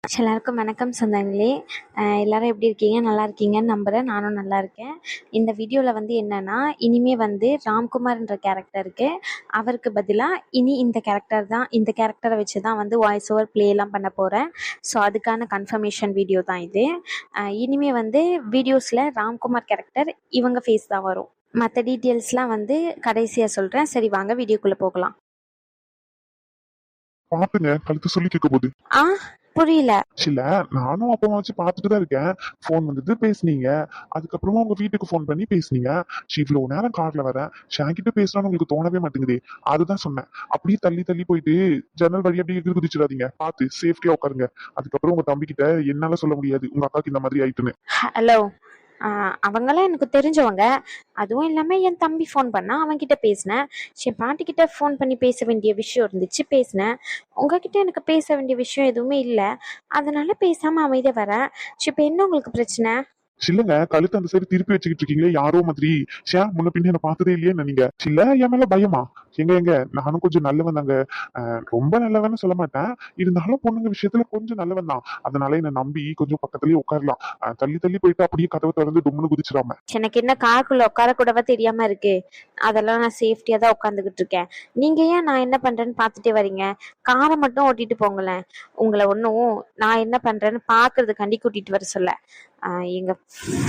எல்லாருக்கும் வணக்கம் சொந்தங்களே. எல்லாரும் எப்படி இருக்கீங்க? நல்லா இருக்கீங்கன்னு நம்புகிறேன். நானும் நல்லா இருக்கேன். இந்த வீடியோவில் வந்து என்னென்னா, இனிமே வந்து ராம்குமார்ன்ற கேரக்டருக்கு அவருக்கு பதிலாக இனி இந்த கேரக்டரை வச்சு தான் வந்து வாய்ஸ் ஓவர் ப்ளேலாம் பண்ண போகிறேன். ஸோ அதுக்கான கன்ஃபர்மேஷன் வீடியோ தான் இது. இனிமே வந்து வீடியோஸில் ராம்குமார் கேரக்டர் இவங்க ஃபேஸ் தான் வரும். மற்ற டீட்டெயில்ஸ்லாம் வந்து கடைசியாக சொல்கிறேன். சரி, வாங்க வீடியோக்குள்ளே போகலாம். பாத்துங்க கழுத்து சொல்லி கேட்க போகுது. புரியல. இல்ல, நானும் அப்பமா வச்சு பாத்துட்டு தான் இருக்கேன். போன் வந்தது, பேசுனீங்க. அதுக்கப்புறமா உங்க வீட்டுக்கு போன் பண்ணி பேசுனீங்க. இவ்வளவு நேரம் கார்ல வரேன், ஷாங்கிட்ட பேசலாம்னு உங்களுக்கு தோணவே மாட்டேங்குது. அதுதான் சொன்னேன். அப்படியே தள்ளி தள்ளி போயிட்டு ஜன்னல் வழி அப்படியே எகிரி குதிச்சிடாதீங்க. பார்த்து சேஃப்டியா உட்காருங்க. அதுக்கப்புறம் உங்க தம்பி கிட்ட என்னால சொல்ல முடியாது உங்க அக்காக்கு இந்த மாதிரி ஆயிட்டுன்னு. ஹலோ, அவங்களாம் எனக்கு தெரிஞ்சவங்க. அதுவும் இல்லாமல் என் தம்பி ஃபோன் பண்ணால் அவன்கிட்ட பேசினேன். என் பாட்டிக்கிட்ட ஃபோன் பண்ணி பேச வேண்டிய விஷயம் இருந்துச்சு, பேசினேன். உங்ககிட்ட எனக்கு பேச வேண்டிய விஷயம் எதுவுமே இல்லை, அதனால பேசாமல் அமைதியாக வரேன். இப்போ என்ன உங்களுக்கு பிரச்சனை? இல்லங்க, கழுத்து அந்த சைடு திருப்பி வச்சுக்கிட்டு இருக்கீங்களே யாரோ மாதிரி. முன்ன பின்ன என்ன பார்த்ததே இல்லையே நீங்க. இல்ல, என் மேல பயமா? எங்க நானும் கொஞ்சம் நல்லவன் தாங்க. ரொம்ப நல்லவன்னு சொல்ல மாட்டேன், இருந்தாலும் பொண்ணுங்க விஷயத்துல கொஞ்சம் நல்லவன் தான். அதனால என்ன நம்பி கொஞ்சம் பக்கத்துலயே உட்காரலாம். தள்ளி தள்ளி போயிட்டு அப்படியே கதவை திறந்து தும்முன்னு குதிச்சிடாம. எனக்கு என்ன காருக்குள்ள உட்கார கூடவா தெரியாம இருக்கு? அதெல்லாம் நான் சேஃப்டியா தான் உட்காந்துக்கிட்டு இருக்கேன். நீங்க ஏன் நான் என்ன பண்றேன்னு பாத்துட்டே வரீங்க? காரை மட்டும் ஓட்டிட்டு போங்களேன். உங்களை ஒன்றும் நான் என்ன பண்றேன்னு பாக்குறதுக்காண்டி கூட்டிட்டு வர சொல்ல. எங்க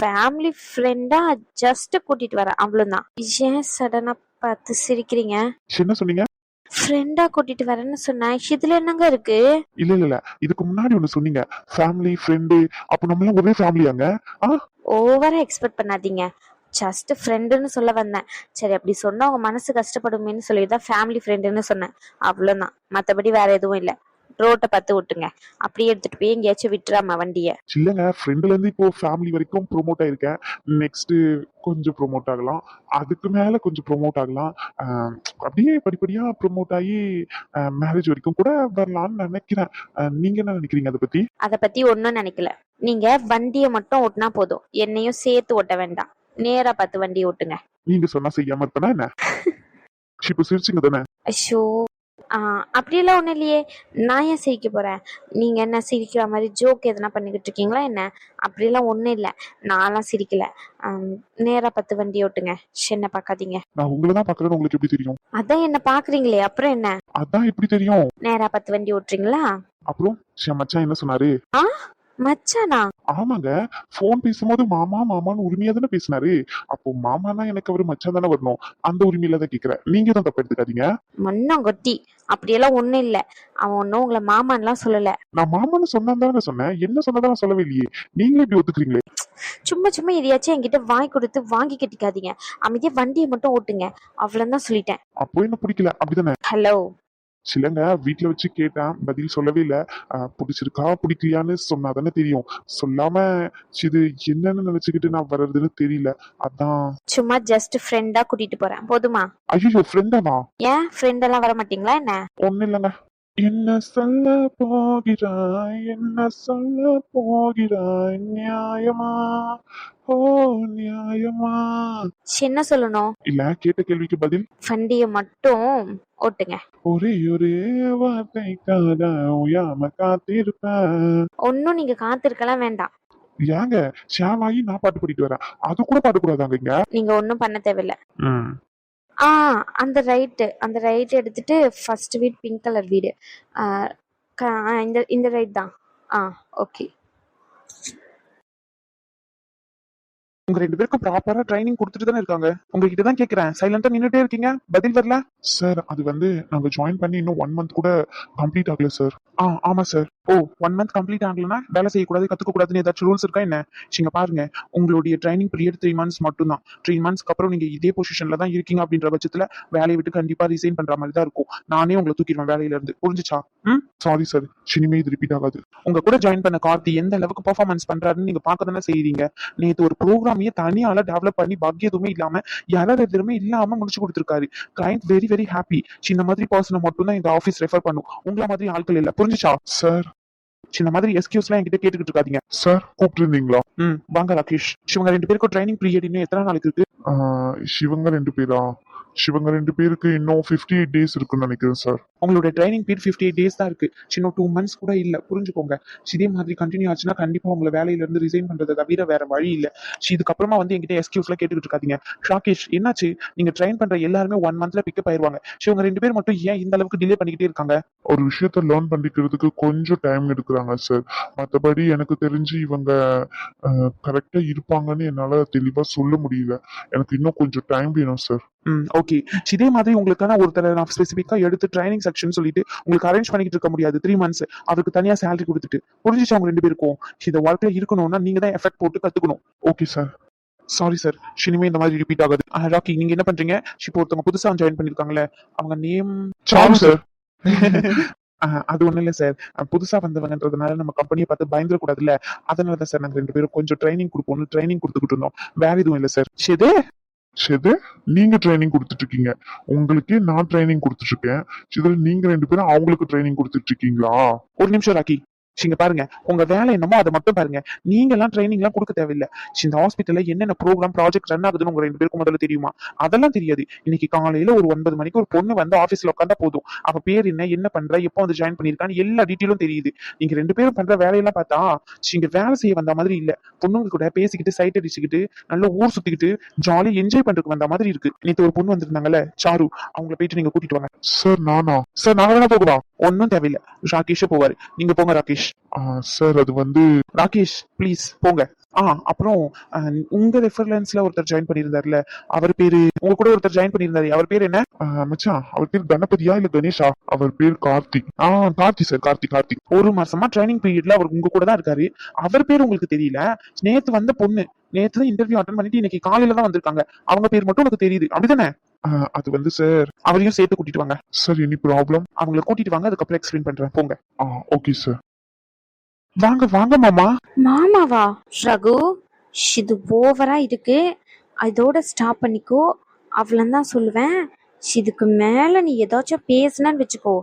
ஃபேமிலி ஃப்ரெண்டா ஜஸ்ட் கூட்டிட்டு வரேன், அவ்வளவுதான். ஏன் சடனா பார்த்து சிரிக்கிறீங்க? என்ன சொன்னீங்க? ஃப்ரெண்டா கூட்டிட்டு வரேன்னு சொன்னேன், இதுல என்னங்க இருக்கு? இல்ல, இதுக்கு முன்னாடி ஒண்ணு சொன்னீங்க, ஃபேமிலி ஃப்ரெண்டு. அப்ப நம்ம எல்லாம் ஒரே ஃபேமிலியாங்க? ஓவரா எக்ஸ்பெக்ட் பண்ணாதீங்க. ஜஸ்ட் ஃப்ரெண்டுன்னு சொல்ல வந்தேன். சரி, அப்படி சொன்னா உங்க மனசு கஷ்டப்படுமேன்னு சொல்லிதான் ஃபேமிலி ஃப்ரெண்டுன்னு சொன்னேன், அவ்வளவுதான். மத்தபடி வேற எதுவும் இல்லை. ரோட்டை பார்த்து விட்டுங்க, அப்படியே எடுத்துட்டு போய் எங்கேயாச்சும் விட்டுறாம வண்டிய. இல்லங்க, ஃப்ரெண்ட்ல இருந்து இப்போ ஃபேமிலி வரைக்கும் ப்ரோமோட் ஆயிருக்கேன். நெக்ஸ்ட் கொஞ்சம் ப்ரோமோட் ஆகலாம், அதுக்கு மேல கொஞ்சம் ப்ரோமோட் ஆகலாம். அப்படியே படிப்படியா ப்ரோமோட் ஆகி மேரேஜ் வரைக்கும் கூட வரலாம்னு நினைக்கிறேன். நீங்க என்ன நினைக்கிறீங்க அதை பத்தி ஒன்னும் நினைக்கல. நீங்க வண்டியை மட்டும் ஓட்டினா போதும், என்னையும் சேர்த்து ஓட்ட வேண்டாம். நேரா பார்த்து வண்டியை ஓட்டுங்க. நீங்க சொன்னா செய்யாம இருப்பேனா என்ன? இப்ப சிரிச்சுங்க தானே? ஐயோ, அப்படியெல்லாம் ஒன்றும் இல்லையே. நான் ஏன் சிரிக்க போறேன்? நீங்க என்ன சிரிக்கிற மாதிரி ஜோக் எதனா பண்ணிக்கிட்டு இருக்கீங்களா என்ன? அப்படியெல்லாம் ஒன்றும் இல்லை, நான்லாம் சிரிக்கல. நேரா பார்த்து வண்டி ஓட்டுங்க, என்ன பார்க்காதீங்க. நான் உங்களை தான் பாக்குறேன்னு உங்களுக்கு எப்படி தெரியும்? அதான் என்ன பாக்குறீங்களே, அப்புறம் என்ன? அதான் எப்படி தெரியும்? நேரா பார்த்து வண்டி ஓட்டுறீங்களா? அப்புறம் மச்சான் என்ன சொன்னாரு? மச்சானா? ஆமாங்க, போன் பேசும்போது மாமா மாமான்னு உரிமையா தானே பேசினாரு. அப்போ மாமானா எனக்கு அவரு மச்சான் தானே வரணும். அந்த உரிமையில தான் கேக்குறேன், நீங்க தான் தப்பு எடுத்துக்காதீங்க. மண்ணங்கொட்டி, அப்படியெல்லாம் ஒண்ணும் இல்ல. அவன் ஒன்னும் உங்களை மாமான்லாம் சொல்லல. நான் மாமான்னு சொன்னா தானே சொன்னேன், என்ன சொன்னதான் சொல்லவே இல்லையே. நீங்களே இப்படி ஒத்துக்கிறீங்களே? சும்மா சும்மா எதையாச்சும் என்கிட்ட வாய் கொடுத்து வாங்கி கட்டிக்காதீங்க. அமைதியா வண்டியை மட்டும் ஓட்டுங்க, அவ்வளவுதான் சொல்லிட்டேன். அப்போ என்ன பிடிக்கல அப்படிதானே? ஹலோ, சிலங்க வீட்டுல வச்சு கேட்டேன், பதில் சொல்லவே இல்ல. பிடிச்சிருக்கா பிடிக்கலையான்னு சொன்னாதானே தெரியும். சொல்லாம இது என்னன்னு நினைச்சுக்கிட்டு நான் வர்றதுன்னு தெரியல, அதான். சும்மா ஜஸ்ட் ஃப்ரெண்டா கூட்டிட்டு போறேன், போதுமா? ஐயோ, ஃப்ரெண்டானா? ஏன் ஃப்ரெண்ட் எல்லாம் வர மாட்டீங்களா என்ன? ஒண்ணு இல்லைங்க. என்ன சொல்ல போகிறாய், என்ன சொல்ல போகிறாய், நியாயமா? ஓ நியாயமா? என்ன சொல்லணும்? இல்ல, கேட்ட கேள்விக்கு பதில். வண்டியை மட்டும் ஓட்டுங்க. ஒரே ஒரு வார்த்தைக்காக உயாம காத்திருப்பேன். ஒன்னும் நீங்க காத்திருக்கலாம் வேண்டாம். ஏங்க, ஷாவாகி நான் பாட்டு பாடிட்டு வரேன், அது கூட பாடக்கூடாதாங்க இங்க? நீங்க ஒன்னும் பண்ண தேவையில்ல. அந்த ரைட் எடுத்துட்டு ஃபர்ஸ்ட் வீடு பிங்க் கலர் வீடு. இந்த ரைட் தான். ஓகே. உங்க ரெண்டு பேருக்கும் ப்ராப்பரா ட்ரைனிங் கொடுத்துட்டு தானே இருக்காங்க. உங்ககிட்ட தான் கேக்குறேன், சைலண்டா நின்னுட்டே இருக்கீங்க, பதில் வரல. சார், அது வந்து நாங்க ஜாயின் பண்ணி இன்னும் 1 month கூட கம்ப்ளீட் ஆகல சார். ஆமா சார். ஓ, 1 month கம்ப்ளீட் ஆகலன்னா வேலை செய்யக்கூடாது, கத்துக்க கூடாதுன்னு ஏதாச்சும் ரூல்ஸ் இருக்கா என்ன? நீங்க பாருங்க, உங்களுடைய ட்ரைனிங் பீரியட் 3 months மட்டும் தான். 3 monthsக்கு அப்புறம் நீங்க இதே பொசிஷன்ல தான் இருக்கீங்க அப்படின்ற பட்சத்துல வேலையை விட்டு கண்டிப்பா ரிசைன் பண்ற மாதிரி தான் இருக்கும். நானே உங்களை தூக்கிடுவேன் வேலையில இருந்து, புரிஞ்சுச்சா? சாரி சார், இனிமே இது ரிப்பீட் ஆகாது. உங்க கூட ஜாயின் பண்ண கார்த்தி எந்த அளவுக்கு பெர்ஃபார்மன்ஸ் பண்றாருன்னு நீங்க பார்க்க தானே செய்றீங்க. நேற்று ஒரு ப்ரோக்ராமையே தனியால டெவலப் பண்ணி பக் எதுவுமே இல்லாம யாராவது எதுவுமே இல்லாம முடிச்சு கொடுத்துருக்காரு. Client very very happy. சின்ன மாதிரி பர்சனை மட்டும் தான் இந்த ஆஃபீஸ் ரெஃபர் பண்ணும், உங்களை மாதிரி ஆட்கள் இல்ல, புரிஞ்சுச்சா? சார், சின்ன மாதிரி எக்ஸ்கியூஸ்லாம் என்கிட்ட கேட்டுக்கிட்டு இருக்காதீங்க. சார், கூப்பிட்டுருந்தீங்களா? வாங்க ராகேஷ். இவங்க 2 பேருக்கும் ட்ரைனிங் பீரியட் இன்னும் எத்தனை நாளைக்கு இருக்கு? இவங்க 2 பேரா? இவங்க 2 பேருக்கு இன்னும் 58 டேஸ் இருக்குன்னு நினைக்கிறேன் சார். உங்களோட ட்ரைனிங் பீரியட் 58 டேஸ் தான் இருக்கு. இன்னும் 2 months கூட இல்ல, புரிஞ்சுக்கோங்க. இதே மாதிரி கண்டினியூ ஆச்சுன்னா கண்டிப்பா உங்களை வேலையில இருந்து ரிசைன் பண்றதை தவிர வேற வழி இல்ல. இதுக்கப்புறமா வந்து என்கிட்ட எக்ஸ்கியூஸ்லாம் கேட்டுக்கிட்டு இருக்காதீங்க. ராகேஷ் என்னாச்சு? நீங்க ட்ரைன் பண்ற எல்லாருமே 1 monthல பிக்கப் ஆயிருவாங்க. இவங்க 2 பேர் மட்டும் ஏன் இந்த அளவுக்கு டிலே பண்ணிக்கிட்டே இருக்காங்க? ஒரு விஷயத்த லேர்ன் பண்ணிக்கிறதுக்கு கொஞ்சம் டைம் எடுக்கிறாங்க சார். மற்றபடி எனக்கு தெரிஞ்சு இவங்க கரெக்டா இருப்பாங்கன்னு என்னால தெளிவா சொல்ல முடியல. எனக்கு இன்னும் கொஞ்சம் டைம் வேணும் சார். ஓகே. இதே மாதிரி உங்களுக்கான ஒருத்தரை நான் ஸ்பெசிஃபிக்கா எடுத்து ட்ரைனிங் செக்ஷன் சொல்லிட்டு உங்களுக்கு அரேஞ்ச் பண்ணிக்கிட்டு இருக்க முடியாது 3 months. அதுக்கு தனியா சேலரி கொடுத்துட்டு, புரிஞ்சுச்சு அவங்க 2 பேருக்கும்? இந்த ஒர்க்ல இருக்கணும்னா நீங்க தான் எஃபெக்ட் போட்டு கத்துக்கணும். Okay sir. சாரி சார், இனிமே இந்த மாதிரி ரிப்பீட் ஆகாது. ராக்கி, நீங்க என்ன பண்றீங்க? இப்போ ஒருத்தவங்க புதுசா ஜாயின் பண்ணிருக்காங்களே, அவங்க நேம் சாரு சார். அது ஒண்ணும் இல்ல சார். புதுசா வந்தவங்கன்றதுனால நம்ம கம்பெனியை பார்த்து பயந்துடக்கூடாதுல்ல, அதனாலதான் சார் நாங்க 2 பேரும் கொஞ்சம் ட்ரைனிங் கொடுப்போம்னு ட்ரைனிங் கொடுத்துக்கிட்டு இருந்தோம். வேற எதுவும் இல்ல சார். சரி, சரி, நீங்க ட்ரைனிங் கொடுத்துட்டு இருக்கீங்க, உங்களுக்கே நான் ட்ரைனிங் கொடுத்துட்டு இருக்கேன். இதுல நீங்க 2 பேரும் அவங்களுக்கு ட்ரைனிங் கொடுத்துட்டு இருக்கீங்களா? ஒரு நிமிஷம் ராக்கி, இங்க பாருங்க. உங்க வேலை என்னமோ அதை மட்டும் பாருங்க. நீங்க எல்லாம் ட்ரைனிங் எல்லாம் கொடுக்க தேவையில்லை. இந்த ஹாஸ்பிட்டல்ல என்னென்ன ப்ரோக்ராம் ப்ராஜெக்ட் ரன் ஆகுதுன்னு உங்க 2 பேருக்கும் முதல்ல தெரியுமா? அதெல்லாம் தெரியாது. இன்னைக்கு காலையில ஒரு 9 மணிக்கு ஒரு பொண்ணு வந்து ஆபீஸ்ல உட்காந்தா போதும். அவ பேர் என்ன, என்ன பண்ற, எப்போ வந்து ஜாயின் பண்ணிருக்கான்னு எல்லா டீட்டெயிலும் தெரியுது. நீங்க 2 பேரும் பண்ற வேலையெல்லாம் பார்த்தா இங்க வேலை செய்ய வந்த மாதிரி இல்ல. பொண்ணுங்க கூட பேசிக்கிட்டு சைட் அடிச்சுக்கிட்டு நல்ல ஊர் சுத்திக்கிட்டு ஜாலியா என்ஜாய் பண்றதுக்கு வந்த மாதிரி இருக்கு. நேற்று ஒரு பொண்ணு வந்திருந்தாங்கல்ல, சாரு, அவங்கள போயிட்டு நீங்க கூட்டிட்டு வாங்க. சார் நானா? சார் நான் வேணா போகவா? ஒன்னும் தேவையில்லை, ராகேஷே போவாரு. நீங்க போங்க ராகேஷ். சார் அது வந்து ராகேஷ் ப்ளீஸ் போங்க. அப்புறம் உங்க ரெஃபரன்ஸ்ல ஒருத்தர் ஜாயின் பண்ணியிருந்தாருல, அவர் பேரு, உங்க கூட ஒருத்தர் ஜாயின் பண்ணியிருந்தாரு, அவர் பேர் என்ன? மச்சான், அவர் பேர் கணபதியா இல்ல கணேஷா? அவர் பேர் கார்த்திக். கார்த்தி சார், கார்த்திக். 1 மாசமா ட்ரைனிங் பீரியட்ல அவர் உங்க கூட தான் இருக்காரு. அவர் பேர் உங்களுக்கு தெரியல. நேத்து வந்த பொண்ணு நேத்து தான் இன்டர்வியூ அட்டன் பண்ணிட்டு இன்னைக்கு காலையில தான் வந்திருக்காங்க. அவங்க பேர் மட்டும் எனக்கு தெரியுது, அப்படிதானே? அது வந்து சார், அவரையும் சேர்த்து கூட்டிட்டு வாங்க. Sir any problem? அவங்கள கூட்டிட்டு வாங்க, அதுக்கப்புறம் எக்ஸ்பிளைன் பண்றேன். போங்க. Okay sir. வாங்க வாங்க மாமா. மாமாவா? ரகு, இது ஓவரா இருக்கு, அதோட ஸ்டாப் பண்ணிக்கோ. அவ்வளோதான் சொல்லுவேன். இதுக்கு மேல நீ ஏதாச்சும் பேசுனன்னு வச்சுக்கோ,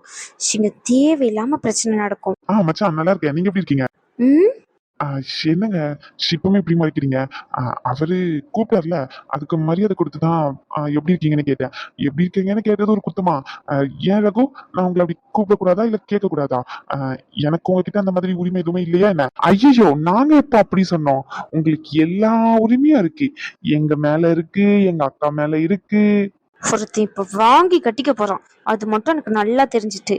இங்க தேவையில்லாம பிரச்சனை நடக்கும். மச்சான் நல்லா இருக்கேன், நீங்க எப்படி இருக்கீங்க? ம் என்னங்க இப்பவுமே இப்படி மறைக்கிறீங்க? அவரு கூப்பிட்டார்ல, அதுக்கு மரியாதை கொடுத்துதான் எப்படி இருக்கீங்கன்னு கேட்டேன். எப்படி இருக்கீங்கன்னு கேட்டது ஒரு குத்தமா? ஏன் ரகு, நான் உங்களை அப்படி கூப்பிடக்கூடாதா இல்ல கேட்க கூடாதா? எனக்கு உங்ககிட்ட அந்த மாதிரி உரிமை எதுவுமே இல்லையா என்ன? ஐயோ, நாங்க எப்ப அப்படி சொன்னோம்? உங்களுக்கு எல்லா உரிமையும் இருக்கு. எங்க மேல இருக்கு, எங்க அக்கா மேல இருக்கு. ஒருத்தன் இப்ப வாங்கி கட்டிக்க போறான், அது மட்டும் எனக்கு நல்லா தெரிஞ்சுட்டு.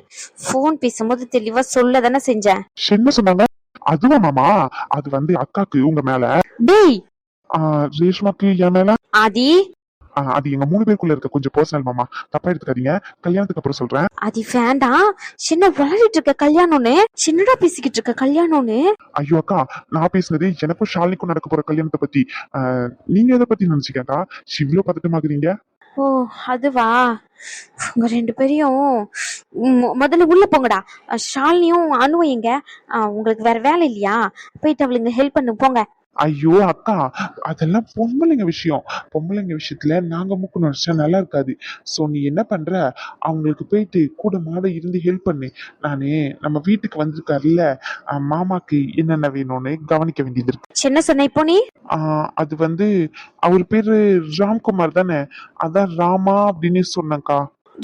போன் பேசும்போது தெளிவா சொல்ல தானே செஞ்சேன். என்ன சொன்னாங்க? அதுவா மாமா? அது வந்து அக்காக்கு உங்க மேல, டேய் ரேஷ்மாக்கு என் மேல. ஆதி, அது எங்க 3 பேருக்குள்ள இருக்க கொஞ்சம் பர்சனல் மாமா, தப்பா எடுத்துக்காதீங்க. கல்யாணத்துக்கு அப்புறம் சொல்றேன். ஆதி வேண்டாம். சின்ன விளையாடிட்டு இருக்க கல்யாணம்னு, சின்னடா பேசிக்கிட்டு இருக்க கல்யாணம்னு. ஐயோ அக்கா, நான் பேசுனது எனக்கும் ஷாலினிக்கும் நடக்க போற கல்யாணத்தை பத்தி. நீங்க எதை பத்தி நினைச்சுக்கா? இவ்வளவு பதட்டமாக்குறீங்க? ஓ அதுவா? உங்க 2 பேரையும் முதல்ல உள்ள போங்கடா. ஷாலினியும் அனுவும் எங்க? உங்களுக்கு வேற வேலை இல்லையா? போயிட்டு அவளுங்க ஹெல்ப் பண்ணு போங்க. ஐயோ அக்கா, அதெல்லாம் பொம்பளைங்க விஷயம். பொம்பளைங்க விஷயத்துல நாங்க மூக்கு நுழைச்சா நல்லா இருக்காது. சோ நீ என்ன பண்ற, அவங்களுக்கு போயிட்டு கூட மாட இருந்து ஹெல்ப் பண்ணு. நானு நம்ம வீட்டுக்கு வந்திருக்காருல்ல, மாமாக்கு என்னென்ன வேணும்னு கவனிக்க வேண்டியது இருக்கு. என்ன சொன்ன இப்போ நீ? அது வந்து அவர் பேரு ராம்குமார் தானே, அதான் ராமா அப்படின்னு சொன்னக்கா.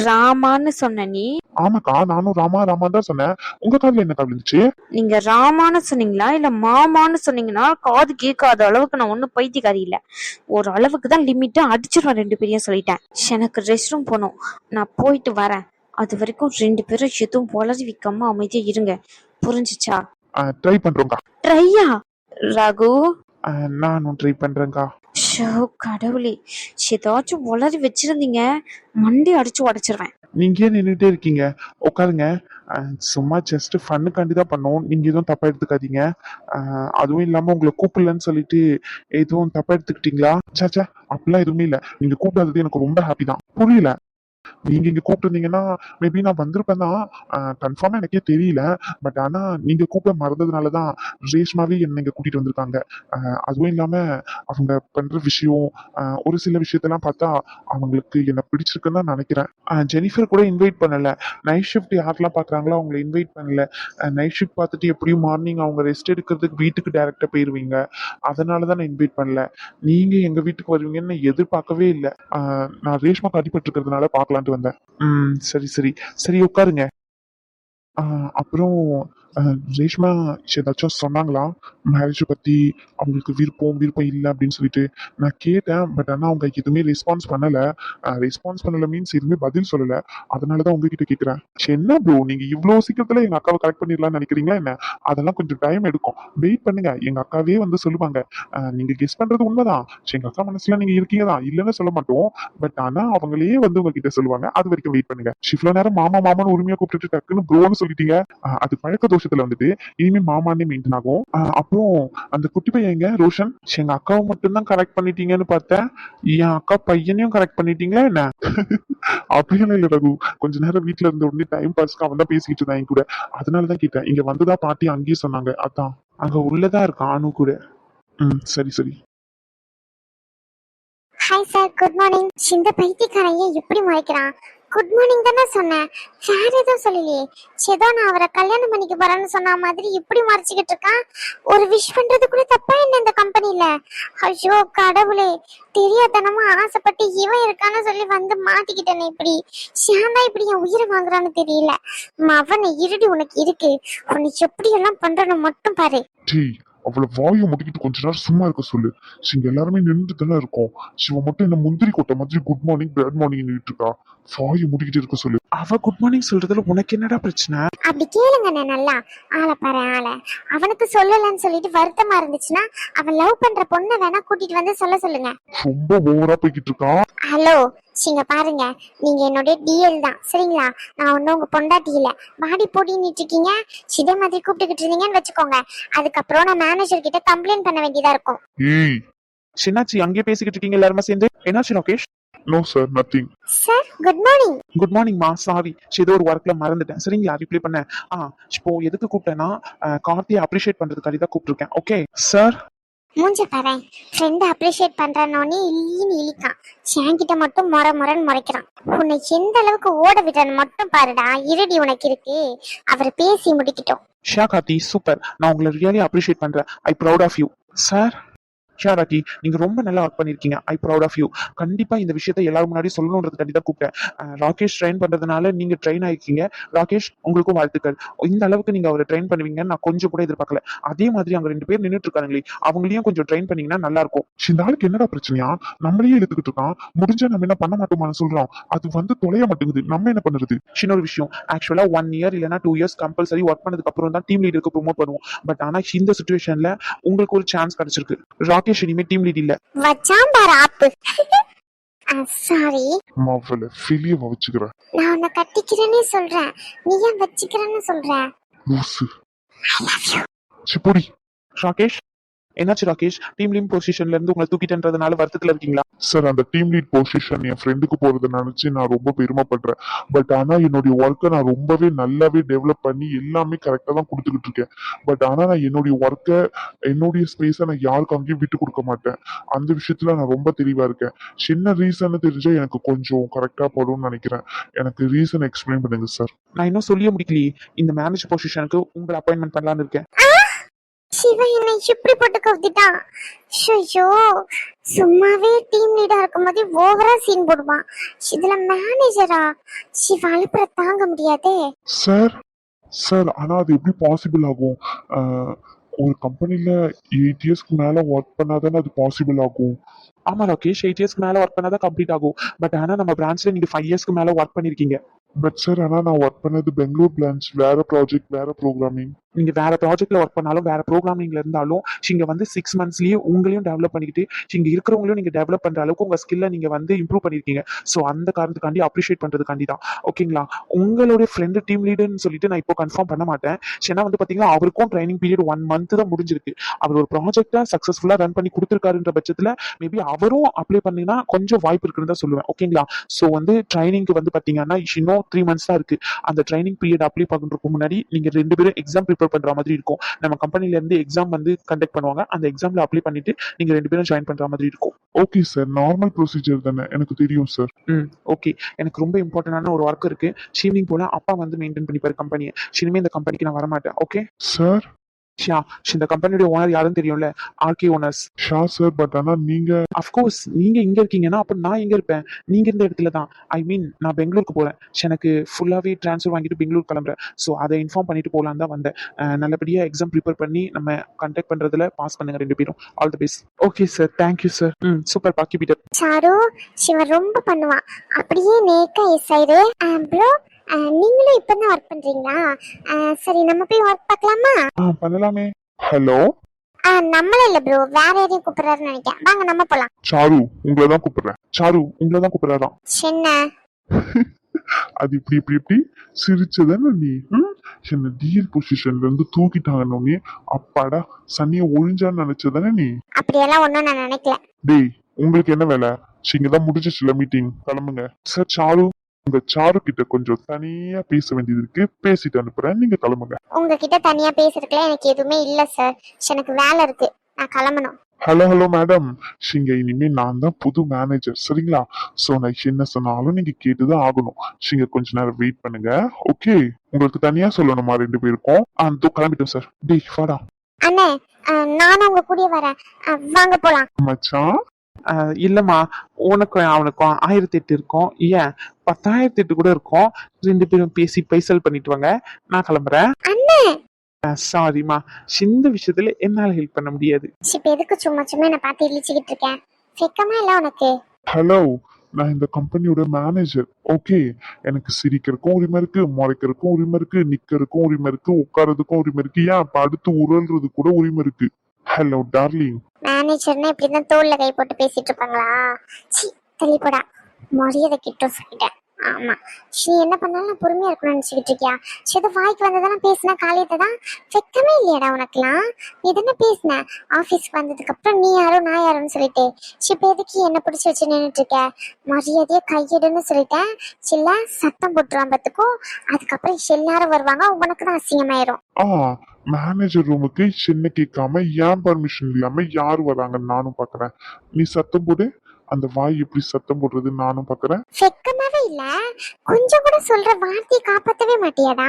ராமான்னு சொன்ன நீ? ஆமாக்கா, நானும் ராமா தான் சொன்னேன். உங்க காதுல என்ன காது இருந்துச்சு? நீங்க ராமான்னு சொன்னீங்களா இல்ல மாமான்னு சொன்னீங்கன்னா காது கேட்காத அளவுக்கு நான் ஒன்னும் பைத்தியக்காரி இல்ல. ஒரு அளவுக்கு தான் லிமிட்டா அடிச்சிருவேன் 2 பேரையும் சொல்லிட்டேன். எனக்கு ரெஸ்ட் ரூம் போகணும், நான் போயிட்டு வரேன். அது வரைக்கும் 2 பேரும் எதுவும் வளரி வைக்காம அமைதியா இருங்க, புரிஞ்சுச்சா? ட்ரை பண்றோம்க்கா. ட்ரையா? ரகு, நானும் ட்ரை பண்றேன்க்கா. ஷோ கடவுளே, ஏதாச்சும் வளரி வச்சிருந்தீங்க மண்டி அடிச்சு உடைச்சிருவேன். நீங்க ஏன் நின்றுட்டே இருக்கீங்க? உட்காருங்க. சும்மா ஜஸ்ட் ஃபன்னுக்காண்டி தான் பண்ணோம், நீங்க எதுவும் தப்பா எடுத்துக்காதீங்க. அதுவும் இல்லாம உங்களை கூப்பிடலன்னு சொல்லிட்டு எதுவும் தப்பா எடுத்துக்கிட்டீங்களா? சாச்சா, அப்படிலாம் எதுவுமே இல்ல. நீங்க கூப்பிடாதது எனக்கு ரொம்ப ஹாப்பி தான். புரியல? நீங்க இங்க கூப்பிட்டுருந்தீங்கன்னா மேபி நான் வந்திருப்பேன் தான். கன்ஃபார்மா எனக்கே தெரியல. பட் ஆனா நீங்க கூப்பிட மறந்ததுனாலதான் ரேஷ்மாவே என்னை இங்க கூட்டிட்டு வந்திருக்காங்க. அதுவும் இல்லாம அவங்க பண்ற விஷயம், ஒரு சில விஷயத்தெல்லாம் பார்த்தா அவங்களுக்கு என்ன பிடிச்சிருக்குன்னு தான் நினைக்கிறேன். ஜெனிஃபர் கூட இன்வைட் பண்ணல. நைட் ஷிஃப்ட் யாரெல்லாம் பாக்குறாங்களோ அவங்களை இன்வைட் பண்ணல. நைட் ஷிஃப்ட் பார்த்துட்டு எப்படியும் மார்னிங் அவங்க ரெஸ்ட் எடுக்கிறதுக்கு வீட்டுக்கு டைரக்டா போயிருவீங்க. அதனாலதான் நான் இன்வைட் பண்ணல. நீங்க எங்க வீட்டுக்கு வருவீங்கன்னு நான் எதிர்பார்க்கவே இல்லை. நான் ரேஷ்மாக்கு அடிபட்டு இருக்கிறதுனால பார்க்கலான்ட்டு வந்தேன். சரி சரி சரி, உட்காருங்க. அப்புறம் ரேஷ்மா ஏதாச்சும் சொன்னாங்களா மேரேஜ் பத்தி? அவங்களுக்கு விருப்பம் இல்லை அப்படின்னு சொல்லிட்டு நான் கேட்டேன். பட் ஆனா அவங்க எதுவுமே ரெஸ்பான்ஸ் பண்ணல. மீன்ஸ் எதுவுமே பதில் சொல்லல. அதனாலதான் உங்ககிட்ட கேட்கிறேன். என்ன ப்ரோ, நீங்க இவ்வளவு சீக்கிரத்துல எங்க அக்காவை கரெக்ட் பண்ணிடலாம்னு நினைக்கிறீங்களா என்ன? அதெல்லாம் கொஞ்சம் டைம் எடுக்கும், வெயிட் பண்ணுங்க. எங்க அக்காவே வந்து சொல்லுவாங்க. நீங்க கெஸ் பண்றது உண்மைதான். எங்க அக்கா மனசுல நீங்க இருக்கீங்க தான், இல்லைன்னு சொல்ல மாட்டோம். பட் ஆனா அவங்களே வந்து உங்ககிட்ட சொல்லுவாங்க. அது வரைக்கும் வெயிட் பண்ணுங்க. இவ்வளவு நேரம் மாமா மாமான்னு உரிமையா கூப்பிட்டு டக்குன்னு ப்ரோன்னு சொல்லிட்டீங்க. அது பழக்க தோஷத்துல வந்துட்டு இனிமே மாமானே மெயின்டைன் ஆகும். அப்புறம் அந்த குட்டி பையன் எங்க ரோஷன்? எங்க அக்காவை மட்டும்தான் கரெக்ட் பண்ணிட்டீங்கன்னு பார்த்தேன். என் அக்கா பையனையும் கரெக்ட் பண்ணிட்டீங்களா என்ன? அப்படியெல்லாம் இல்ல ரகு. கொஞ்ச நேரம் வீட்டுல இருந்த உடனே டைம் பாஸ்க்கு அவன் தான் பேசிக்கிட்டு இருந்தான் என் கூட. அதனாலதான் கேட்டேன். இங்க வந்துதா பாட்டி அங்கேயே சொன்னாங்க. அதான் அங்க உள்ளதா இருக்கான் அனு கூட. சரி சரி. Hi sir, good morning. இந்த பைத்தியக்காரன் ஏன் எப்படி முறைக்கிறான்? குட் மார்னிங் தானே சொன்னேன், வேற எதுவும் சொல்லலையே. ஏதோ நான் அவரை கல்யாணம் பண்ணிக்க போறேன்னு சொன்ன மாதிரி இப்படி மறைச்சிக்கிட்டு இருக்கான். ஒரு விஷ் பண்றது கூட தப்பா என்ன இந்த கம்பெனில? ஐயோ கடவுளே, தெரியாதனமா ஆசைப்பட்டு இவன் இருக்கான்னு சொல்லி வந்து மாட்டிக்கிட்டேனே. இப்படி ஷாந்தா இப்படி என் உயிரை வாங்குறான்னு தெரியல. அவனை இருடி, உனக்கு இருக்கு. உன்னை எப்படி எல்லாம் பண்றன்னு மட்டும் பாரு. அவளை வாயை முடிக்கிட்டு கொஞ்ச நேரம் சும்மா இருக்க சொல்லு. இங்க எல்லாருமே நின்று தானே இருக்கோம். சிவ மட்டும் என்ன முந்திரி கொட்டை மாதிரி குட் மார்னிங் பேட் மார்னிங் நின்றுட்டு இருக்கா. வாயை முடிக்கிட்டு இருக்க சொல்லு. அவ குட் மார்னிங் சொல்றதுல உனக்கு என்னடா பிரச்சனை? அப்படி கேளுங்க, நான் நல்லா ஆளை பாரு ஆளை. அவனுக்கு சொல்லலன்னு சொல்லிட்டு வருத்தமா இருந்துச்சுன்னா அவன் லவ் பண்ற பொண்ணை வேணா கூட்டிட்டு வந்து சொல்ல சொல்லுங்க. ரொம்ப ஓவரா போய்கிட்டு இருக்கான். ஹலோ, நீங்க பாருங்க, நீங்க என்னுடைய டிஎல் தான் சரிங்களா? நான் ஒன்னும் உங்க பொண்டாட்டி இல்ல. பாடி போட்டின்னு இருக்கீங்க. இதே மாதிரி கூப்பிட்டுக்கிட்டு இருந்தீங்கன்னு வச்சுக்கோங்க, அதுக்கப்புறம் நான் மேனேஜர் கிட்ட கம்ப்ளைண்ட் பண்ண வேண்டியதா இருக்கும். சின்னாச்சி அங்கேயே பேசிக்கிட்டு இருக்கீங்க எல்லாருமே சேர்ந்து. என்னாச்சு Rakesh? No sir, nothing. Sir good morning. Good morning மா, சாரி ஏதோ ஒரு ஒர்க்ல மறந்துட்டேன். சரிங்களா, ரிப்ளை பண்ண. இப்போ எதுக்கு கூப்பிட்டேன்னா கார்த்தியை அப்ரிஷியேட் பண்றதுக்காக தான் கூப்பிட்டுருக்கேன். Okay sir. மூஞ்ச பாரு, ஃப்ரெண்ட் அப்ரிஷியேட் பண்றனோனே இல்லின்னு இழிக்கான். என்கிட்ட மட்டும் முறைன்னு முறைக்கிறான். உன்னை எந்த அளவுக்கு ஓட விடுறன்னு மட்டும் பாருடா. இருடி, உனக்கு இருக்கு. அவர் பேசி முடிக்கிட்டோம். ஷா கார்த்தி, சூப்பர். நான் உங்களை ரியலி அப்ரிஷியேட் பண்றேன். I proud of you sir. Shah Rocky, நீங்க ரொம்ப நல்லா ஒர்க் பண்ணிருக்கீங்க. I proud of you. கண்டிப்பா இந்த விஷயத்தை எல்லாரும் முன்னாடி சொல்லணும்ன்றது கண்டிப்பா கூப்பிட்டேன். ராகேஷ் ட்ரெயின் பண்றதுனால நீங்க ட்ரெயின் ஆயிருக்கீங்க. ராகேஷ், உங்களுக்கும் வாழ்த்துக்கள். இந்த அளவுக்கு நீங்க அவரை ட்ரெயின் பண்ணுவீங்கன்னு நான் கொஞ்சம் கூட எதிர்பார்க்கல. அதே மாதிரி அங்க 2 பேர் நின்றுட்டு இருக்காங்களே, அவங்களையும் கொஞ்சம் ட்ரெயின் பண்ணீங்கன்னா நல்லா இருக்கும். இந்த ஆளுக்கு என்னடா பிரச்சனையா? நம்மளையே இழுத்துக்கிட்டு இருக்கான். முடிஞ்சா நம்ம என்ன பண்ண மாட்டோமான்னு சொல்றோம். அது வந்து தொலைய மாட்டேங்குது. நம்ம என்ன பண்றது? இன்னொரு விஷயம், ஆக்சுவலா 1 இயர் இல்லைன்னா 2 இயர்ஸ் கம்பல்சரி ஒர்க் பண்ணதுக்கு அப்புறம் தான் டீம் லீடருக்கு ப்ரொமோட் பண்ணுவோம். பட் ஆனா இந்த சிச்சுவேஷன்ல உங்களுக்கு ஒரு சான்ஸ் கிடைச்சிருக்கு. ராகேஷ் இனிமே டீம் லீட் இல்ல. வச்சான் பாரு ஆப்பு. சாரி, மாவல ஃபிலிய வச்சுக்கிறேன். நான் உன்னை கட்டிக்கிறேன்னு சொல்றேன், நீ ஏன் வச்சுக்கிறேன்னு சொல்ற? லூசு. சிப்போடி. ராகேஷ், என்னாச்சு ராகேஷ்? டீம் லீட் பொசிஷன்ல இருந்து உங்களை தூக்கிட்டன்றதுனால வருத்தத்துல இருக்கீங்களா? சார், அந்த டீம் லீட் பொசிஷன் என் ஃப்ரெண்டுக்கு போறதை நினைச்சு நான் ரொம்ப பெருமைப்படுறேன். பட் ஆனா என்னுடைய ஒர்க்கை நான் ரொம்பவே நல்லாவே டெவலப் பண்ணி எல்லாமே கரெக்டா தான் கொடுத்துக்கிட்டு இருக்கேன். பட் ஆனா நான் என்னுடைய ஒர்க்கை, என்னுடைய ஸ்பேஸை நான் யாருக்கும் அங்கேயும் விட்டு கொடுக்க மாட்டேன். அந்த விஷயத்துல நான் ரொம்ப தெளிவா இருக்கேன். சின்ன ரீசன் தெரிஞ்சா எனக்கு கொஞ்சம் கரெக்டா படும்னு நினைக்கிறேன். எனக்கு ரீசன் எக்ஸ்பிளைன் பண்ணுங்க சார். நான் இன்னும் சொல்லிய முடிக்கலையே. இந்த மேனேஜ் பொசிஷனுக்கு உங்களை அப்பாயின்மெண்ட் பண்ணலான்னு இருக்கேன். சிவன் என்னை இப்படி போட்டு கவுத்திட்டான். ஐயோ, சும்மாவே டீம் லீடா இருக்கும்போது ஓவரா சீன் போடுவான். இதுல மேனேஜரா? சிவ அழுப்புற தாங்க முடியாதே. சார் சார், ஆனா அது எப்படி பாசிபிள் ஆகும்? ஒரு கம்பெனில 8 இயர்ஸ்க்கு மேல ஒர்க் பண்ணாதானே அது பாசிபிள் ஆகும். ஆமா ராகேஷ், 8 இயர்ஸ்க்கு மேல ஒர்க் பண்ணாதான் கம்ப்ளீட் ஆகும். பட் ஆனா நம்ம பிரான்ச்ல நீங்க 5 இயர்ஸ்க்கு மேல ஒர்க் பண்ணிருக்கீங்க. பட் சார், ஆனா நான் ஒர்க் பண்ணது பெங்களூர் பிரான்ச், வேற ப்ராஜெக்ட், வேற ப்ரோக்ராமிங். நீங்க வேற ப்ராஜெக்ட்ல ஒர்க் பண்ணாலும் வேற ப்ரோக்ராமிங்ல இருந்தாலும் இங்க வந்து 6 மந்த்ஸ்லயே உங்களையும் டெவலப் பண்ணிக்கிட்டு இங்க இருக்கிறவங்களையும் நீங்க டெவலப் பண்ற அளவுக்கு உங்க ஸ்கில்ல நீங்க வந்து இம்ப்ரூவ் பண்ணிருக்கீங்க. ஸோ அந்த காரணத்துக்காண்டி அப்ரிஷியேட் பண்றதுக்காண்டி தான். ஓகேங்களா? உங்களுடைய ஃப்ரெண்டு டீம் லீடர்னு சொல்லிட்டு நான் இப்போ கன்ஃபார்ம் பண்ண மாட்டேன். ஏன்னா வந்து பாத்தீங்கன்னா அவருக்கும் ட்ரைனிங் பீரியட் 1 மந்த் தான் முடிஞ்சிருக்கு. அவர் ஒரு ப்ராஜெக்டா சக்சஸ்ஃபுல்லா ரன் பண்ணி கொடுத்துருக்காருன்ற பட்சத்துல மேபி அவரும் அப்ளை பண்ணினா கொஞ்சம் வாய்ப்பு இருக்குன்னு தான் சொல்லுவேன். ஓகேங்களா? ஸோ வந்து ட்ரைனிங்க்கு வந்து பாத்தீங்கன்னா இன்னும் 3 மந்த்ஸ் தான் இருக்கு. அந்த ட்ரைனிங் பீரியட் அப்ளை பண்றதுக்கு முன்னாடி நீங்க 2 பேரும் எக்ஸாம் ப்ரிப்பேர் பண்ற மாதிரி இருக்கும். நம்ம கம்பெனில இருந்து எக்ஸாம் வந்து கண்டக்ட் பண்ணுவாங்க. அந்த எக்ஸாம்ல அப்ளை பண்ணிட்டு நீங்க 2 பேரும் ஜாயின் பண்ற மாதிரி இருக்கும். ஓகே சார், நார்மல் ப்ரொசீஜர் தானே, எனக்கு தெரியும் சார். ஓகே. எனக்கு ரொம்ப இம்பார்ட்டன்டான ஒரு ஒர்க் இருக்கு. ஈவினிங் போல அப்பா வந்து மெயின்டைன் பண்ணிப்பாரு கம்பெனியை. இனிமே இந்த கம்பெனிக்கு நான் வரமாட்டேன். ஓகே சார் ஷியா, இந்த கம்பெனியோட ஓனர் யாருன்னு தெரியும்ல? RK owners. Shah sir, but ஆனா நீங்க அஃப்கோர்ஸ் நீங்க இங்க இருக்கீங்கன்னா அப்ப நான் எங்க இருப்பேன்? நீங்க இருந்த இடத்துல தான். ஐ மீன் நான் பெங்களூருக்கு போறேன். எனக்கு ஃபுல்லாவே ட்ரான்ஸ்ஃபர் வாங்கிட்டு பெங்களூர் கிளம்புறேன். ஸோ அதை இன்ஃபார்ம் பண்ணிட்டு போகலான்னு தான் வந்தேன். நல்லபடியா எக்ஸாம் ப்ரிப்பேர் பண்ணி நம்ம கண்டக்ட் பண்றதுல பாஸ் பண்ணுங்க 2 பேரும். All the best. Okay sir, thank you sir. Super பாக்கி பீட்டர். சாரு சிவன் ரொம்ப பண்ணுவான். அப்படியே நேக்கா எஸ் ஆயிரு. ப்ரோ நீங்களும் இப்பதான் ஒர்க் பண்றீங்களா? சரி நம்ம போய் ஒர்க் பார்க்கலாமா? பண்ணலாமே. ஹலோ நம்மள இல்ல ப்ரோ, வேற யாரையும் கூப்பிடுறாருன்னு நினைக்கிறேன். வாங்க நம்ம போலாம். சாரு, உங்களை தான் கூப்பிடுறேன். சாரு, உங்களை தான் கூப்பிடுறாராம். என்ன அது இப்படி இப்படி இப்படி சிரிச்சதானே நீ? என்ன டிஎல் பொசிஷன்ல இருந்து தூக்கிட்டாங்கன்னு அப்பாடா சனிய ஒழிஞ்சான்னு நினைச்சதானே நீ? அப்படியெல்லாம் ஒண்ணும் நான் நினைக்கல. டேய், உங்களுக்கு என்ன வேலை? இங்கதான் முடிஞ்சிச்சுல மீட்டிங், கிளம்புங்க. சார் சாரு, உங்க சாரு கிட்ட கொஞ்சம் தனியா பேச வேண்டியது இருக்கு, பேசிட்டு அனுப்புறேன், நீங்க கிளம்புங்க. உங்ககிட்ட தனியா பேசுறதுக்குலாம் எனக்கு எதுவுமே இல்ல சார். எனக்கு வேலை இருக்கு, நான் கிளம்பணும். ஹலோ ஹலோ மேடம், இங்க இனிமே நான் தான் புது மேனேஜர், சரிங்களா? சோ நான் என்ன சொன்னாலும் நீங்க கேட்டுதான் ஆகணும். இங்க கொஞ்ச நேரம் வெயிட் பண்ணுங்க. ஓகே, உங்களுக்கு தனியா சொல்லணுமா 2 பேருக்கும்? கிளம்பிட்டோம் சார். டேய் வாடா. அண்ணே நானும் உங்க கூடயே வரேன். வாங்க போலாம். மச்சான் இல்லம்மா, உனக்கும் அவனுக்கும் 1008 இருக்கும். ஏன் 10,008 கூட இருக்கும். 2 பேரும் பேசி பைசல் பண்ணிட்டு வாங்க. நான் கிளம்புறேன். அண்ணே சாரிம்மா, இந்த விஷயத்துல என்னால ஹெல்ப் பண்ண முடியாது. இப்ப எதுக்கு சும்மா சும்மா என்ன பார்த்து இழிச்சுக்கிட்டு இருக்கேன்? வெக்கமா இல்ல உனக்கு? ஹலோ, நான் இந்த கம்பெனியோட மேனேஜர். ஓகே, எனக்கு சிரிக்கிறதுக்கும் உரிமை இருக்கு, முறைக்கிறதுக்கும் உரிமை இருக்கு, நிக்கிறதுக்கும் உரிமை இருக்கு, உட்கார்றதுக்கும் உரிமை இருக்கு, ஏன் படுத்து உருள்றது கூட உரிமை இருக்கு. Hello darling. மேனேஜர்னா இப்படிதான் தோல்ல கை போட்டு பேசிட்டு இருப்பாங்களா? சி தள்ளி போடா, மரியாதை கிட்ட சொல்லிட்டேன். ஆமா, நீ என்ன பண்ணாலும் நான் பொறுமையா இருக்கணும்னு நினைச்சுக்கிட்டு இருக்கியா? ஏதோ வாய்க்கு வந்ததான் பேசினா காலையில தான். வெக்கமே இல்லையாடா உனக்குலாம்? நீ தானே பேசின ஆபீஸ்க்கு வந்ததுக்கு அப்புறம் நீ யாரோ நான் யாரோன்னு சொல்லிட்டு. இப்ப எதுக்கு என்ன பிடிச்சி வச்சு நின்றுட்டு இருக்க? மரியாதையா கையெடுன்னு சொல்லிட்டேன். சில்ல சத்தம் போட்டுருவான் பத்துக்கும். அதுக்கப்புறம் எல்லாரும் வருவாங்க, உனக்கு தான் அசிங்கமாயிரும். மேனேஜர் ரூமுக்கு சின்ன கேட்காம ஏன் பர்மிஷன் இல்லாம யாரு வராங்கன்னு நானும் பாக்குறேன். நீ சத்தம் போடு. அந்த வாய் எப்படி சத்தம் போடுறது நானும் பாக்குறேன். வெக்கமாவே இல்ல, கொஞ்சம் கூட சொல்ற வார்த்தையை காப்பாத்தவே மாட்டியாடா?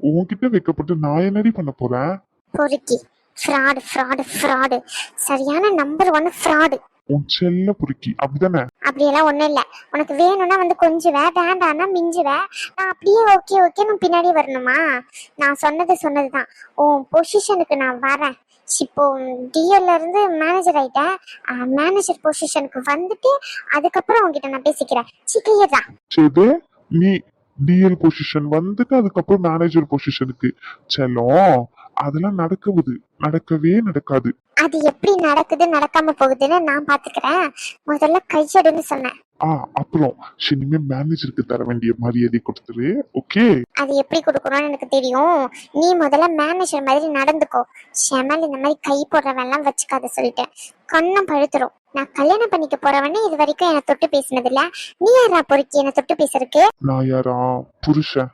உன்கிட்ட வைக்கப்பட்டு நான் என்னடி பண்ண போறேன்? பொறுக்கி, ஃப்ராடு ஃப்ராடு ஃப்ராடு, சரியான நம்பர் 1 ஃப்ராடு. உன் செல்ல பொறுக்கி, அப்படிதானே? அப்படியெல்லாம் ஒண்ணும் இல்ல. உனக்கு வேணும்னா வந்து கொஞ்சுவ, வேண்டாம்னா மிஞ்சுவ. நான் அப்படியே ஓகே ஓகே நான் பின்னாடியே வரணுமா? நான் சொன்னதுதான். உன் பொசிஷனுக்கு நான் வரேன். இப்போ டிஎல்ல இருந்து மேனேஜர் ஆயிட்டேன். மேனேஜர் பொசிஷனுக்கு வந்துட்டு அதுக்கப்புறம் உங்ககிட்ட நான் பேசிக்கிறேன். கிளியர் தான். சரி, நீ டிஎல் பொசிஷன் வந்துட்டு அதுக்கப்புறம் மேனேஜர் பொசிஷனுக்கு செல்லும். அதெல்லாம் நடக்கவே நடக்காது. அது எப்படி நடக்குது நடக்காம போகுதுன்னு நான் பாத்துக்கிறேன். முதல்ல கையெடுன்னு சொன்னேன். அப்புறம் இனிமே மேனேஜருக்கு தர வேண்டிய மரியாதை கொடுத்துரு. ஓகே, அது எப்படி கொடுக்கணும்னு எனக்கு தெரியும். நீ முதல்ல மேனேஜர் மாதிரி நடந்துக்கோ. ஷெமல் இந்த மாதிரி கை போடுறவெல்லாம் வச்சுக்காத சொல்லிட்டேன். கண்ணம் பழுத்துரும். நான் கல்யாணம் பண்ணிக்க போறவனே இது வரைக்கும் என்ன தொட்டு பேசினது இல்ல. நீ யாரா பொறுக்கி என்ன தொட்டு பேசுறதுக்கு? நான் யாரா? புருஷன்.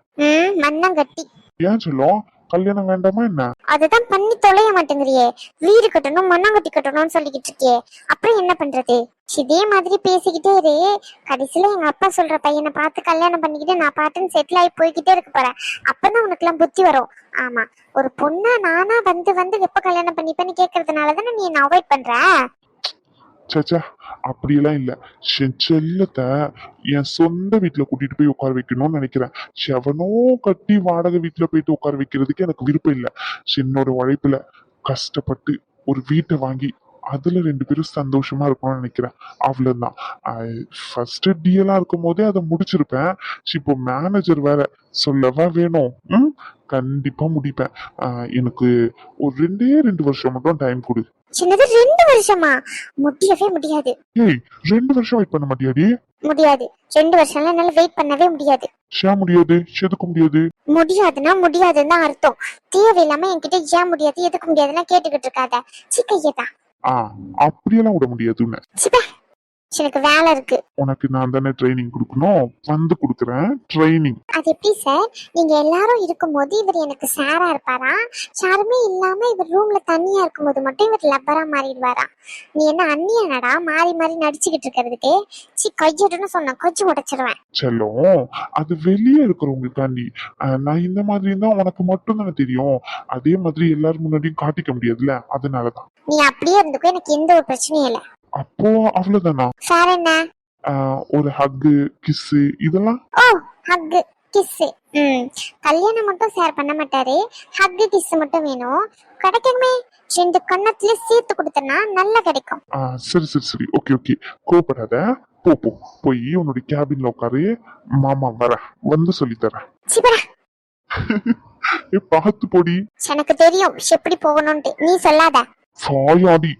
மண்ணங்கட்டி. ஏன் சொல்லும் கல்யாணம் வேண்டாமா என்ன? அதுதான் பண்ணி தொலைய மாட்டேங்கிறியே. வீடு கட்டணும் மண்ணாங்கட்டி கட்டணும்னு சொல்லிக்கிட்டு இருக்கே, அப்புறம் என்ன பண்றது? இதே மாதிரி பேசிக்கிட்டே இரு. கடைசியில எங்க அப்பா சொல்ற பையனை பார்த்து கல்யாணம் பண்ணிக்கிட்டு நான் பாட்டுன்னு செட்டில் ஆகி போய்கிட்டே இருக்க போறேன். அப்பதான் உனக்கு எல்லாம் புத்தி வரும். ஆமா, ஒரு பொண்ணா நானா வந்து எப்ப கல்யாணம் பண்ணிப்பேன்னு கேக்குறதுனாலதானே நீ என்ன அவாய்ட் பண்ற? சச்சா, அப்படியெல்லாம் இல்ல. என் செல்லத்தை என் சொந்த வீட்டுல கூட்டிட்டு போய் உட்கார வைக்கணும்னு நினைக்கிறேன். எவனோ கட்டி வாடகை வீட்டுல போயிட்டு உட்கார வைக்கிறதுக்கு எனக்கு விருப்பம் இல்ல. என்னோட உழைப்புல கஷ்டப்பட்டு ஒரு வீட்டை வாங்கி அதுல 2 பேரும் சந்தோஷமா இருக்கணும்னு நினைக்கிறேன். அவ்வளவுதான். ஃபர்ஸ்ட் டிஎலா இருக்கும் போதே அதை முடிச்சிருப்பேன். இப்போ மேனேஜர் வேற சொல்லவா வேணும். கண்டிப்பா முடிப்பேன். எனக்கு ஒரு 2 வருஷம் மட்டும் டைம் கொடு. சின்னது 2 வருஷமா? முடியவே முடியாது. ஏய் 2 வருஷம் வெயிட் பண்ண மாட்டியாடி? முடியாது. 2 வருஷம்லாம் என்னால வெயிட் பண்ணவே முடியாது. ஏன் முடியாது? எதுக்கு முடியாது? முடியாதுன்னா முடியாதுன்னு தான் அர்த்தம். தேவையில்லாம என்கிட்ட ஏன் முடியாது எதுக்கு முடியாதுன்னா கேட்டுக்கிட்டு இருக்காத. சிக்கையதான். அப்படியெல்லாம் விட முடியாதுன்னு. எனக்கு வேலை இருக்கு. உனக்கு நான் தானே ட்ரைனிங் கொடுக்கணும், வந்து கொடுக்குறேன் ட்ரைனிங். அது எப்படி சார்? நீங்க எல்லாரும் இருக்கும்போது இவர் எனக்கு சாரா இருப்பாரா? யாருமே இல்லாம இவர் ரூம்ல தனியா இருக்கும்போது மட்டும் இவர் லப்பரா மாறிடுவாரா? நீ என்ன அண்ணியானடா மாறி மாறி நடிச்சுக்கிட்டு இருக்கிறதுக்கு? கையட்டுன்னு சொன்ன கொஞ்சம் உடைச்சிருவேன். செல்லம், அது வெளியே இருக்கிறவங்களுக்காண்டி. நான் இந்த மாதிரி தான் உனக்கு மட்டும் தானே தெரியும். அதே மாதிரி எல்லாரும் முன்னாடியும் காட்டிக்க முடியாதுல்ல, அதனாலதான். நீ அப்படியே இருந்துக்கோ, எனக்கு எந்த ஒரு பிரச்சனையும் இல்லை. அப்போ அவ்வளவுதானா? வேற என்ன? ஒரு ஹக்கு கிஸ்ஸு இதெல்லாம்? ஓ, ஹக்கு கிஸ். கல்யாணம் மட்டும் ஷேர் பண்ண மாட்டாரு, ஹக்கு கிஸ் மட்டும் வேணும். கிடைக்கணுமே, 2 கண்ணத்துல சேர்த்து கொடுத்தனா நல்லா கிடைக்கும். சரி ஓகே கோபப்படாத. போய் உன்னுடைய கேபின்ல உட்காரு. மாமா வர வந்து சொல்லித்தரேன். பார்த்து போடி. எனக்கு தெரியும் எப்படி போகணும்ட்டு, நீ சொல்லாத. சாயாடி.